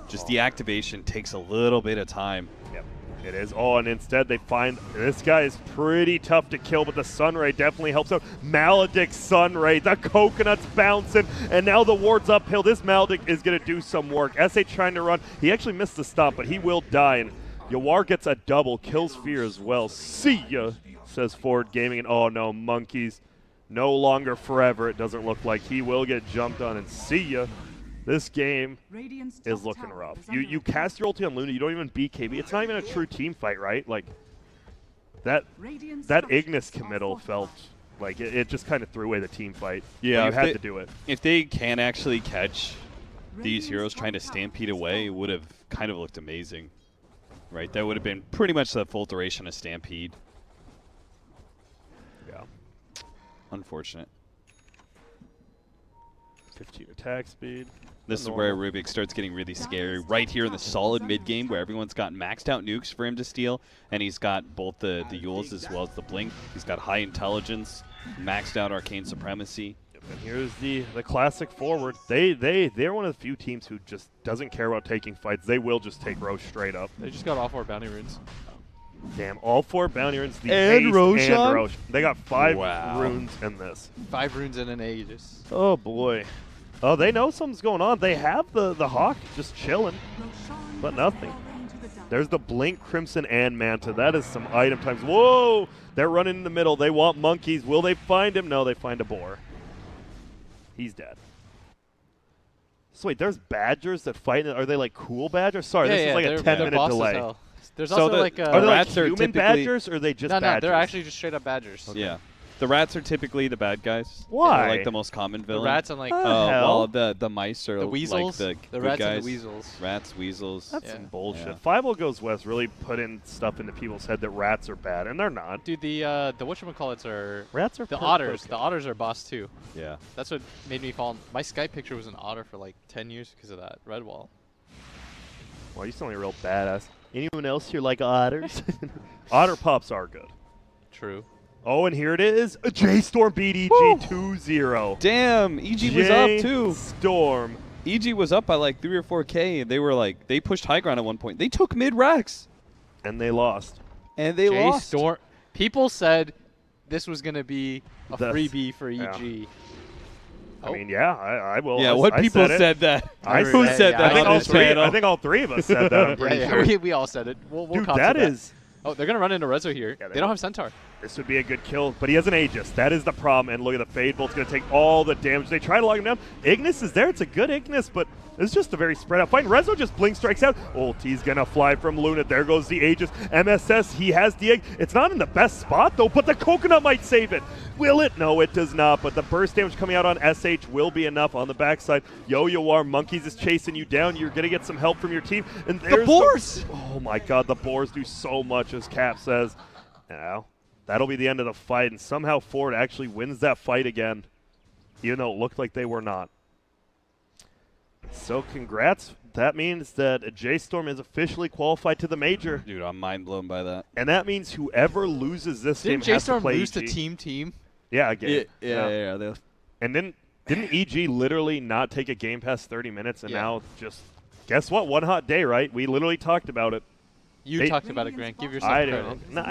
just the activation takes a little bit of time. Yep. It is. Oh, and instead they find this guy is pretty tough to kill, but the Sunray definitely helps out. Maledict Sunray, the coconut's bouncing, and now the ward's uphill. This Maledict is going to do some work. SH trying to run. He actually missed the stomp, but he will die, and Yawar gets a double, kills Fear as well. See ya, says Forward Gaming, and oh no, Monkeys. No longer forever, it doesn't look like. He will get jumped on, and see ya. This game is looking rough. You cast your ulti on Luna, you don't even BKB. It's not even a true team fight, right? Like, that Ignis committal felt like it just kind of threw away the team fight. Yeah, you had to do it. If they can actually catch these heroes trying to stampede away, it would have kind of looked amazing. Right? That would have been pretty much the full duration of Stampede. Yeah. Unfortunate. 15 attack speed. This is where Rubik starts getting really scary. Right here in the solid mid game where everyone's got maxed out nukes for him to steal, and he's got both the Yules as well as the Blink. He's got high intelligence, maxed out arcane supremacy. And here's the classic forward. They're one of the few teams who just doesn't care about taking fights. They will just take Roche straight up. They just got all 4 bounty runes. Damn, all 4 bounty runes. The and Roche. They got 5 runes in this. 5 runes in an Aegis. Oh boy. Oh, they know something's going on. They have the Hawk just chilling, but nothing. There's the Blink, Crimson, and Manta. That is some item times. Whoa! They're running in the middle. They want Monkeys. Will they find him? No, they find a boar. He's dead. So wait, there's badgers that fight. Are they like cool badgers? Sorry, this is like a 10-minute delay. There's also are they like human badgers, or are they just badgers? No, they're actually just straight up badgers. Okay. Yeah. The rats are typically the bad guys. Why? They're like the most common villain. The rats and like well, the mice are the weasels, like the rats guys. and the weasels. Rats, weasels. That's some bullshit. Yeah. Five Goes West really put in stuff into people's head that rats are bad, and they're not. Dude, the whatchamacallits are rats are the otters. Okay. The otters are boss too. Yeah. That's what made me fall. My Skype picture was an otter for like 10 years because of that red wall. Well, you sound like a real badass. Anyone else here like otters? Otter pops are good. True. Oh, and here it is. J-Storm beat EG 2-0. Damn, EG was up too. Storm. EG was up by like 3 or 4K, and they were like, they pushed high ground at one point. They took mid-racks. And they lost. And they lost. Storm. People said this was going to be a freebie for EG. Yeah. I mean, yeah, I will. Yeah, what people said that? Who said that on this panel? I think all 3 of us said that, I'm pretty sure. We all said it. We'll Dude, that is... Oh, they're going to run into Rezo here. Yeah, they don't have Centaur. This would be a good kill, but he has an Aegis. That is the problem, and look at the Fade Bolt's going to take all the damage. They try to lock him down. Ignis is there. It's a good Ignis, but it's just a very spread out fight. Rezo just Blink strikes out. Ulti's going to fly from Luna. There goes the Aegis. MSS, he has the egg. It's not in the best spot, though, but the Coconut might save it. Will it? No, it does not, but the burst damage coming out on SH will be enough on the backside. Yo-Yo-War, Monkeys is chasing you down. You're going to get some help from your team. And there's the Boars! Oh, my God, the Boars do so much, as Cap says. Now, that'll be the end of the fight, and somehow Ford actually wins that fight again, even though it looked like they were not. So congrats. That means that J-Storm is officially qualified to the major. Dude, I'm mind blown by that. And that means whoever loses this game has to play EG. Didn't J-Storm lose to Team? Yeah, again. Yeah. And didn't EG literally not take a game past 30 minutes, and now just, guess what? One hot day, right? We literally talked about it. You talked about it, Grant. Give yourself credit. No,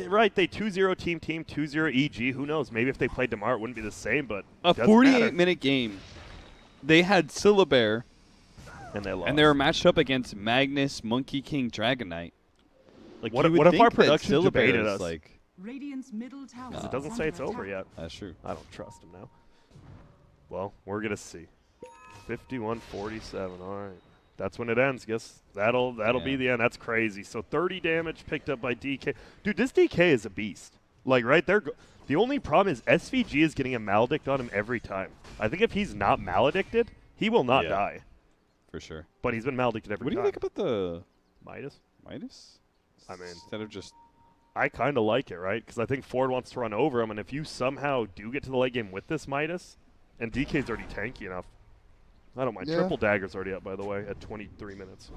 right. They 2-0 team, 2-0 EG. Who knows? Maybe if they played tomorrow, it wouldn't be the same, but a 48-minute game. They had Syllabear, and they lost. And they were matched up against Magnus, Monkey King, Dragon Knight. Like, what if our production debated us? Like, Radiant's middle tower. It doesn't say it's over yet. That's true. I don't trust him now. Well, we're gonna see. 51-47. All right, that's when it ends. Guess that'll be the end. That's crazy. So 30 damage picked up by DK. Dude, this DK is a beast. Like right there. The only problem is SVG is getting a maledict on him every time. I think if he's not maledicted, he will not die. For sure. But he's been maledicted every time. What do you think about the Midas? I mean, instead of just. I kind of like it, right? Because I think Ford wants to run over him, and if you somehow do get to the late game with this Midas, and DK's already tanky enough, I don't mind. Yeah. Triple Dagger's already up, by the way, at 23 minutes.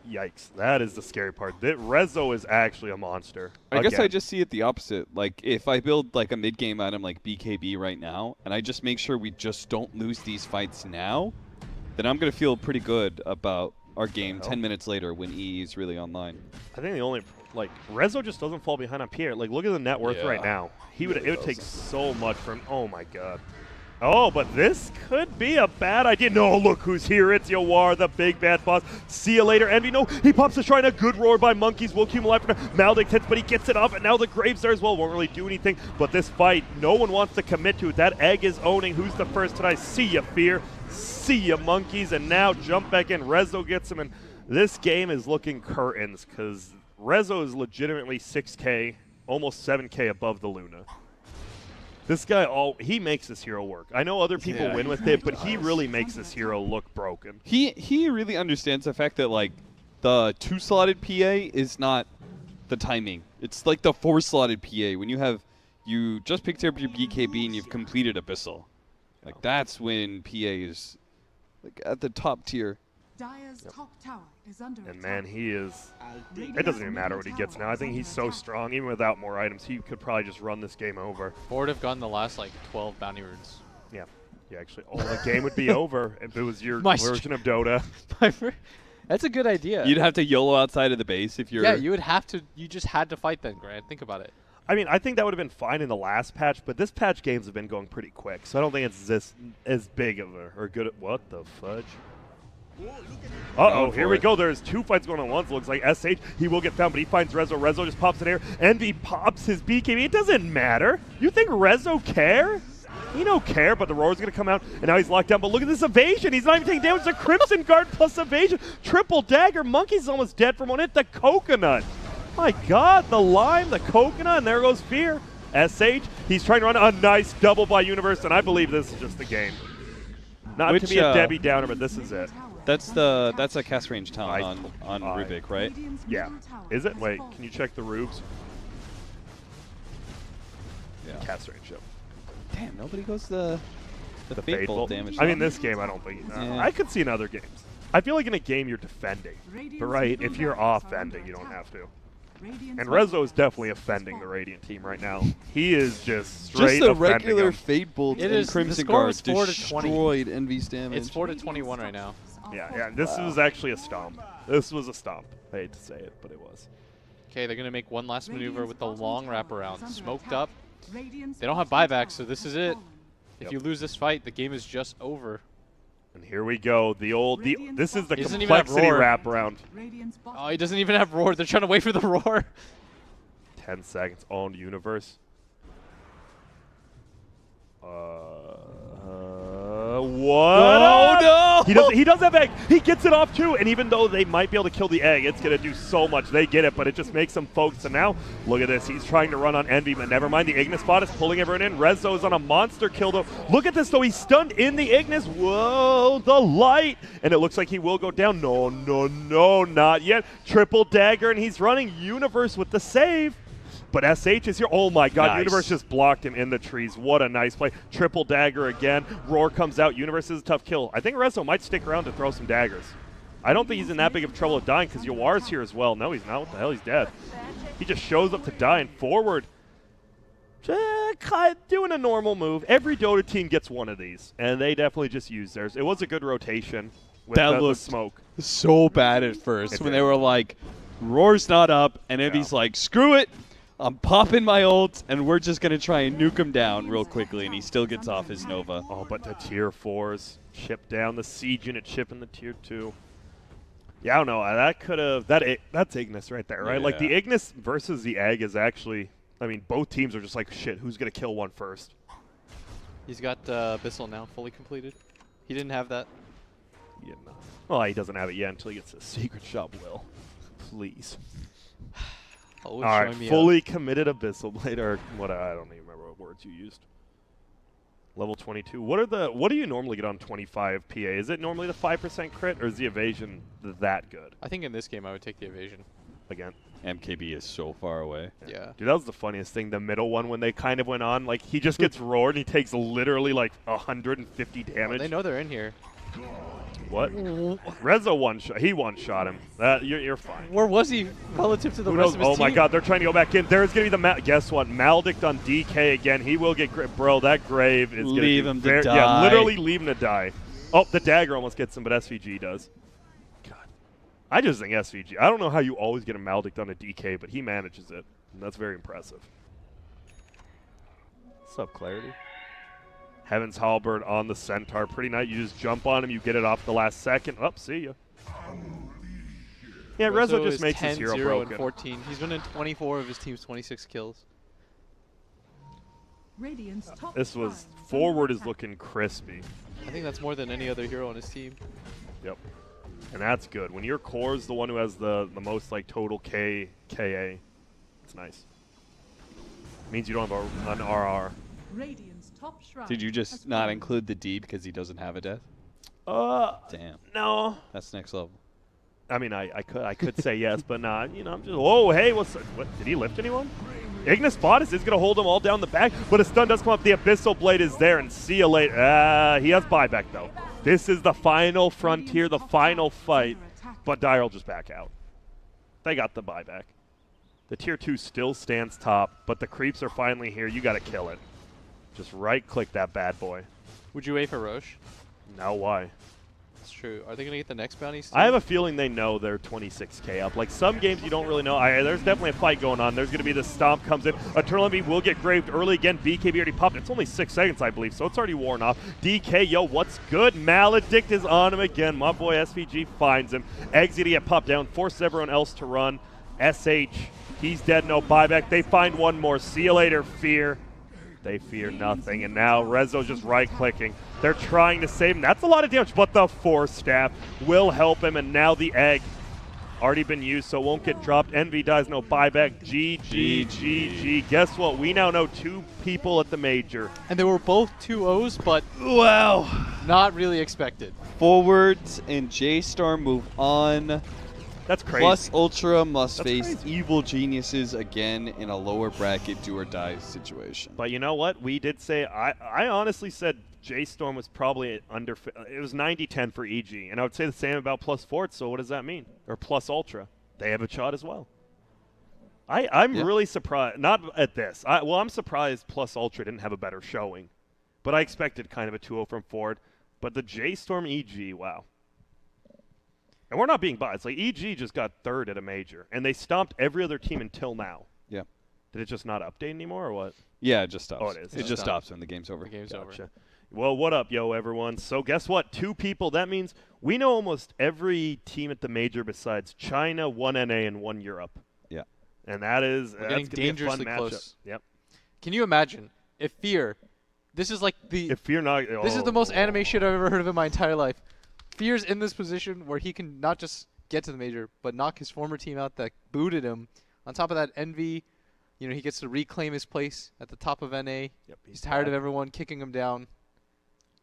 Yikes. That is the scary part. Rezo is actually a monster. I guess I just see it the opposite. Like, if I build, like, a mid-game item like BKB right now, and I just make sure we just don't lose these fights now, then I'm going to feel pretty good about our game 10 minutes later when E is really online. I think the only, like, Rezo just doesn't fall behind on Pierre. Like, look at the net worth right now. It would take so much for him. Oh, my God. Oh, but this could be a bad idea. No, look who's here. It's Yawar, the big bad boss. See you later, Envy. No, he pops the shrine. A good roar by Monkeys. Will keep him alive for now. Maledict hits, but he gets it off, and now the Graves there as well. Won't really do anything, but this fight, no one wants to commit to it. That egg is owning. Who's the first tonight? See ya, Fear. See ya, Monkeys. And now jump back in. Rezo gets him, and this game is looking curtains because Rezo is legitimately 6K, almost 7K above the Luna. This guy, he makes this hero work. I know other people win with it, but he really makes this hero look broken. He really understands the fact that, like, the 2-slotted PA is not the timing. It's like the 4-slotted PA. When you just picked up your BKB and you've completed Abyssal. Like, that's when PA is, like, at the top tier. Dire's top tower is under And attack. man, he is. It doesn't even matter what he gets now. I think he's so strong, even without more items, he could probably just run this game over. Ford have gotten the last like 12 bounty runes. Yeah, actually, the game would be over if it was your version of Dota. That's a good idea. You'd have to YOLO outside of the base if you're. Yeah, you would have to. You just had to fight then, Grant. Think about it. I mean, I think that would have been fine in the last patch, but this patch games have been going pretty quick, so I don't think it's this as big of a or good. What the fudge? Uh-oh, here we go. There's two fights going on once. Looks like SH, he will get found, but he finds Rezo. Rezo just pops in air. Envy pops his BKB. It doesn't matter. You think Rezo care? He don't care, but the roar's going to come out, and now he's locked down. But look at this evasion. He's not even taking damage. The Crimson Guard plus evasion. Triple dagger. Monkey's almost dead from one hit. The coconut. My God, the lime, the coconut, and there goes Fear. SH, he's trying to run a nice double by Universe, and I believe this is just the game. Not to be a Debbie Downer, but this is it. That's a cast range town on Rubik, right? Yeah. Is it? Wait, can you check the Rubes? Yeah. Cast range, yep. Damn, nobody goes the Fateful damage. I mean, this game, I don't think. I could see in other games. I feel like in a game you're defending. But right, if you're offending, you don't have to. And Rezo is definitely offending the Radiant team right now. He is just straight just a offending regular them. Fate Bolt It and is, Crimson the score Guard was 4 to 20. destroyed Envy's damage. It's 4 to 21 right now. Yeah. This was actually a stomp. This was a stomp. I hate to say it, but it was. Okay, they're going to make one last maneuver with the long wraparound. Smoked up. They don't have buybacks, so this is it. If you lose this fight, the game is just over. And here we go. This is the complexity wraparound. Oh, he doesn't even have roar. They're trying to wait for the roar. 10 seconds on Universe. What? Oh, no! He does have egg. He gets it off too. And even though they might be able to kill the egg, it's going to do so much. They get it, but it just makes them focus. And now, look at this. He's trying to run on Envy, but never mind. The Ignis bot is pulling everyone in. Rezo is on a monster kill, though. Look at this, though. He's stunned in the Ignis. Whoa, the light. And it looks like he will go down. No, not yet. Triple dagger, and he's running Universe with the save. But SH is here. Oh, my God. Nice. Universe just blocked him in the trees. What a nice play. Triple dagger again. Roar comes out. Universe is a tough kill. I think Rezo might stick around to throw some daggers. I don't think he's in that big of trouble of dying because Yawar's here as well. No, he's not. What the hell? He's dead. He just shows up to die and forward. Doing a normal move. Every Dota team gets one of these, and they definitely just use theirs. It was a good rotation with the smoke. So bad at first when they were like, Roar's not up, and Envy's like, screw it. I'm popping my ult, and we're just going to try and nuke him down real quickly, and he still gets off his Nova. Oh, but the tier 4s chip down. The siege unit chip in the tier 2. Yeah, I don't know. That could have that's Ignis right there, right? Yeah. Like the Ignis versus the Egg is actually. I mean, both teams are just like shit. Who's gonna kill one first? He's got Abyssal now fully completed. He didn't have that. Yeah, no. Well, he doesn't have it yet until he gets a secret shop. Will, please. All right, fully committed Abyssal Blade, or what? I don't even remember what words you used. Level 22. What do you normally get on 25 PA? Is it normally the 5% crit, or is the evasion that good? I think in this game I would take the evasion. Again. MKB is so far away. Yeah. Dude, that was the funniest thing. The middle one, when they kind of went on, like, he just gets roared and he takes literally like 150 damage. They know they're in here. What? Rezo one-shot. He one-shot him. You're fine. Where was he relative to the Who rest knows? of his Oh team? my God, they're trying to go back in. There's going to be the guess what? Maldict on DK again. He will get bro. That grave is going to leave him to die. Yeah, literally leave him to die. Oh, the dagger almost gets him, but SVG does. God, I just think SVG. I don't know how you always get a Maldict on a DK, but he manages it, and that's very impressive. What's up, Clarity? Heaven's Halberd on the Centaur. Pretty nice. You just jump on him. You get it off the last second. Oh, see ya. Yeah, Rezo just makes his hero broken. And 14. He's been in 24 of his team's 26 kills. This was forward is looking crispy. I think that's more than any other hero on his team. Yep. And that's good. When your core is the one who has the most like total KA, it's nice. Means you don't have an RR. Did you just not include the D because he doesn't have a death? Damn. No. That's next level. I mean, I could say yes, but nah. You know, I'm just. Whoa, hey, what? Did he lift anyone? Ignis Bottas is gonna hold him all down the back, but a stun does come up. The Abyssal Blade is there, and see you later. He has buyback though. This is the final frontier, the final fight, but Dire will just back out. They got the buyback. The tier 2 still stands top, but the creeps are finally here. You got to kill it. Just right-click that bad boy. Would you wait for Roche? No, why? That's true. Are they going to get the next bounty? I have a feeling they know they're 26k up. Like some games you don't really know. There's definitely a fight going on. There's going to be the stomp comes in. Eternal Envy will get graved early again. BKB already popped. It's only 6 seconds, I believe, so it's already worn off. DK, yo, what's good? Maledict is on him again. My boy SVG finds him. Egg's going to get popped down. Forces everyone else to run. SH, he's dead. No buyback. They find one more. See you later, Fear. They fear nothing, and now Rezo's just right-clicking. They're trying to save him. That's a lot of damage, but the Force Staff will help him, and now the Egg already been used, so it won't get dropped. Envy dies, no buyback. GG. Guess what? We now know 2 people at the Major. And they were both 2-0s, but wow, not really expected. Forwards and J-Star move on. That's crazy. Plus Ultra must face Evil Geniuses again in a lower bracket do-or-die situation. But you know what? We did say, I honestly said J-Storm was probably under, it was 90-10 for EG. And I would say the same about Plus Fort, so what does that mean? Or Plus Ultra. They have a shot as well. I'm really surprised, not at this. I'm surprised Plus Ultra didn't have a better showing. But I expected kind of a 2-0 from Ford. But the J-Storm EG, wow. And we're not being biased. Like, EG just got 3rd at a Major, and they stomped every other team until now. Yeah. Did it just not update anymore, or what? Yeah, it just stops. Oh, it is. It just stops when the game's over. The game's over. Well, what up, yo, everyone? So guess what? 2 people. That means we know almost every team at the Major besides China, 1 NA, and 1 Europe. Yeah. And that's getting dangerously close. Yep. Can you imagine if Fear, this is like the... If Fear not... this is the most anime shit I've ever heard of in my entire life. Fear's in this position where he can not just get to the Major, but knock his former team out that booted him. On top of that, Envy, you know, he gets to reclaim his place at the top of NA. Yep, he's tired of everyone kicking him down.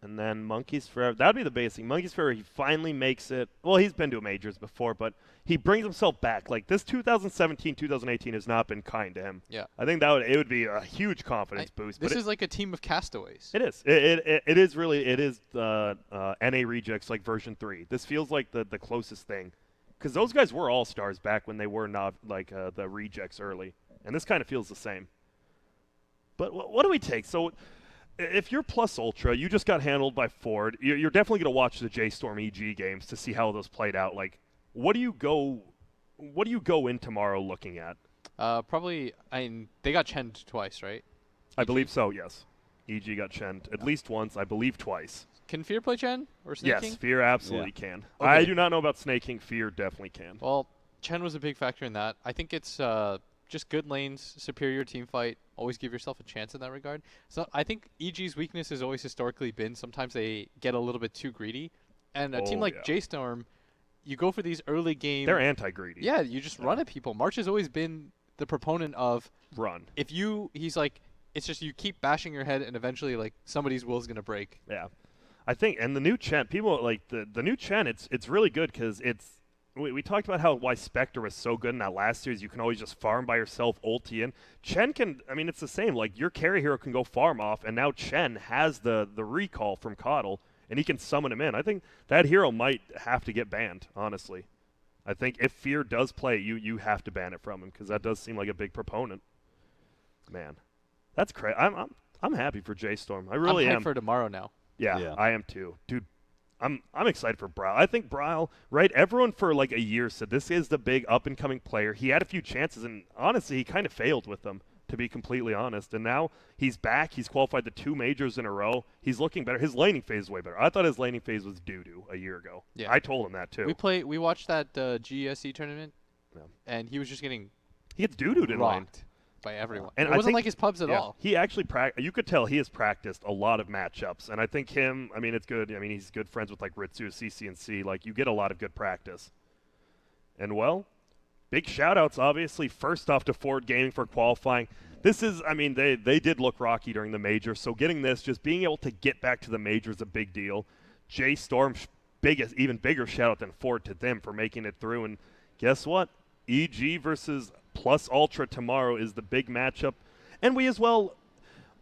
And then Monkeys Forever. That would be the basic. Monkeys Forever, he finally makes it. Well, he's been to Majors before, but he brings himself back. Like, this 2017, 2018 has not been kind to him. Yeah. I think it would be a huge confidence boost. This is like a team of castaways. It is. It is really. It is the NA Rejects, like version 3. This feels like the closest thing. Because those guys were all-stars back when they were not like the Rejects early. And this kind of feels the same. But what do we take? So... if you're Plus Ultra, you just got handled by Ford. You're definitely going to watch the J-Storm EG games to see how those played out. Like, what do you go in tomorrow looking at? Probably, they got Chen'd twice, right? I believe so, yes. EG got Chen'd at least once, I believe twice. Can Fear play Chen or Snake King? Yes, Fear absolutely can. Okay. I do not know about Snake King. Fear definitely can. Well, Chen was a big factor in that. I think it's just good lanes, superior team fight. Always give yourself a chance in that regard. So I think EG's weakness has always historically been sometimes they get a little bit too greedy. And a team like J-Storm, you go for these early game. They're anti-greedy. Yeah, you just run at people. March has always been the proponent of run. He's like, it's just you keep bashing your head and eventually like somebody's will is going to break. Yeah. I think, and the new Chen, people like the new Chen, it's really good because it's, we talked about why Spectre was so good in that last series. You can always just farm by yourself, ulti in. Chen can, I mean, it's the same. Like, your carry hero can go farm off, and now Chen has the recall from Qual, and he can summon him in. I think that hero might have to get banned, honestly. I think if Fear does play, you have to ban it from him, because that does seem like a big proponent. Man, that's crazy. I'm happy for J-Storm. I really am. I'm hyped for tomorrow now. Yeah, I am too. Dude, I'm excited for Braille. I think Braille, right, everyone for like a year said this is the big up-and-coming player. He had a few chances, and honestly, he kind of failed with them, to be completely honest. And now he's back. He's qualified the 2 majors in a row. He's looking better. His laning phase is way better. I thought his laning phase was doo-doo a year ago. Yeah. I told him that too. We watched that GSC tournament, and he was just getting he gets doo-dooed in lane by everyone. And it wasn't like his pubs at all. He actually you could tell he has practiced a lot of matchups, and I think him, I mean, it's good. I mean, he's good friends with like Ritsu, CCNC. Like, you get a lot of good practice. And well, big shout-outs, obviously. First off to Ford Gaming for qualifying. This is, I mean, they did look rocky during the major, so getting this, just being able to get back to the major is a big deal. J-Storm, even bigger shout-out than Ford to them for making it through. And guess what? EG versus Plus Ultra tomorrow is the big matchup, and we as well.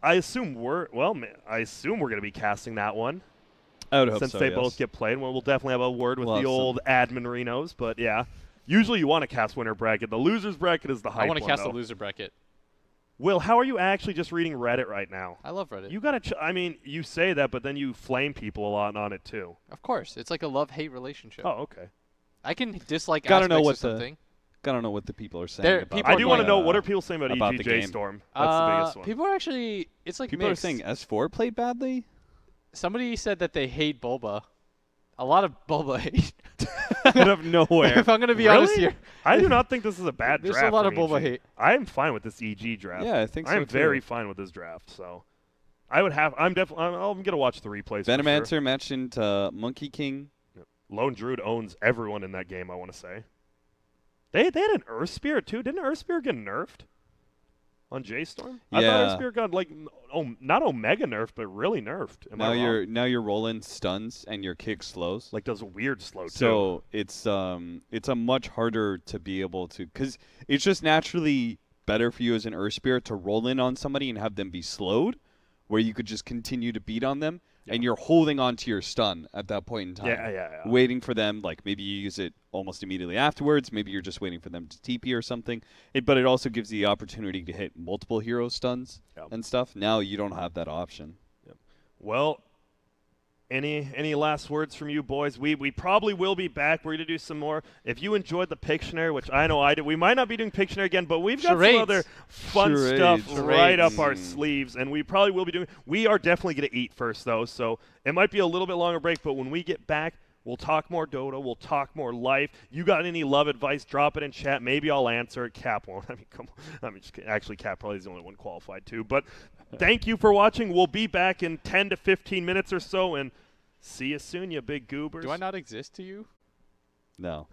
I assume we're going to be casting that one. I would hope since so, they yes. both get played. Well, we'll definitely have a word with the old admin Renos, but yeah. Usually you want to cast winner bracket. The losers bracket is the hype one. I want to cast a loser bracket. Will, how are you actually just reading Reddit right now? I love Reddit. You gotta. I mean, you say that, but then you flame people a lot on it too. Of course, it's like a love-hate relationship. Oh, okay. I can dislike aspects of something. Gotta know what the people are saying about I do want to know what are people saying about EG Storm. That's the biggest one. People are actually, it's like people mixed. are saying S4 played badly. Somebody said that they hate Bulba. A lot of Bulba hate. Out of nowhere. If I'm gonna be honest here, I do not think this is a bad draft. There's a lot of Bulba hate. I am fine with this EG draft. Yeah, I think so I'm very fine with this draft. So, I'm gonna watch the replays. Venomancer mentioned Monkey King. Lone Druid owns everyone in that game. I want to say. They had an Earth Spirit too. Didn't Earth Spirit get nerfed on J-Storm? Yeah. I thought Earth Spirit got not Omega nerfed, but really nerfed. Now you're rolling stuns and your kick slows. Like, does a weird slow too. So it's a much harder to be able to, because it's just naturally better for you as an Earth Spirit to roll in on somebody and have them be slowed, where you could just continue to beat on them. Yeah. And you're holding on to your stun at that point in time. Yeah. Waiting for them, like maybe you use it almost immediately afterwards. Maybe you're just waiting for them to TP or something. But it also gives the opportunity to hit multiple hero stuns and stuff. Now you don't have that option. Yep. Well, any last words from you boys? We probably will be back. We're going to do some more. If you enjoyed the Pictionary, which I know I did, we might not be doing Pictionary again, but we've got some other fun stuff right up our sleeves, and we probably will be doing. We are definitely going to eat first, though, so it might be a little bit longer break, but when we get back, we'll talk more Dota. We'll talk more life. You got any love advice, drop it in chat. Maybe I'll answer it. Cap won't. I mean, come on. I mean, actually, Cap probably is the only one qualified, too. But thank you for watching. We'll be back in 10 to 15 minutes or so, and see you soon, you big goobers. Do I not exist to you? No.